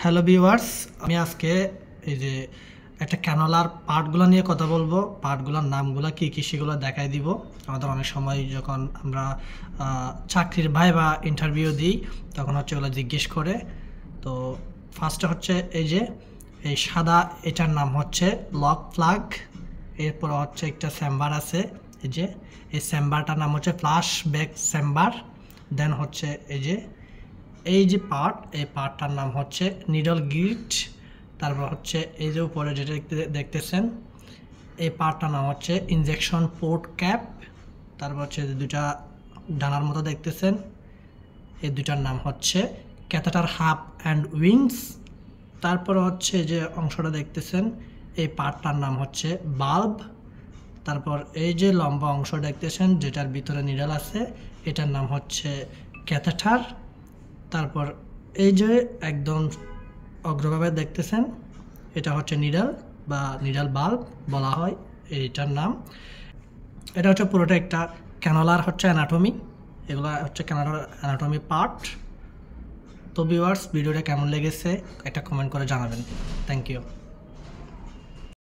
Hello viewers, আমি আজকে এই যে একটা ক্যানোলার পার্টগুলো নিয়ে কথা বলবো। পার্টগুলোর নামগুলো কী কী সেগুলো দেখাই দিব। আমাদের অনেক সময় যখন আমরা চাকরির ভাইভা ইন্টারভিউ দিই তখন হচ্ছে ওগুলো জিজ্ঞেস করে। তো ফার্স্টে হচ্ছে এই যে এই সাদা, এটার নাম হচ্ছে লক প্লাগ। এরপর হচ্ছে একটা চেম্বার আছে, এই যে এই চেম্বারটার নাম হচ্ছে ফ্লাশ ব্যাক চেম্বার। দেন হচ্ছে এই যে পার্ট, এই পার্টটার নাম হচ্ছে নিডল গ্রিট। তারপর হচ্ছে এই যে উপরে যেটা দেখতেছেন এই পার্টটার নাম হচ্ছে ইনজেকশন পোর্ট ক্যাপ। তারপর হচ্ছে দুটা ডানার মতো দেখতেছেন, এই দুটার নাম হচ্ছে ক্যাথেটার হাব অ্যান্ড উইংস। তারপর হচ্ছে যে অংশটা দেখতেছেন এই পার্টটার নাম হচ্ছে বাল্ব। তারপর এই যে লম্বা অংশ দেখতেছেন যেটার ভিতরে নিডল আছে, এটার নাম হচ্ছে ক্যাথেটার। তারপর এই যে একদম অগ্রভাবে দেখতেছেন এটা হচ্ছে নিডল বা নিডল বাল্ব বলা হয় এইটার নাম। এটা হচ্ছে পুরোটা একটা ক্যানোলার হচ্ছে অ্যানাটমি। এগুলো হচ্ছে ক্যানোলার অ্যানাটমি পার্ট। তো ভিউয়ার্স, ভিডিওটা কেমন লেগেছে একটা কমেন্ট করে জানাবেন। Thank you.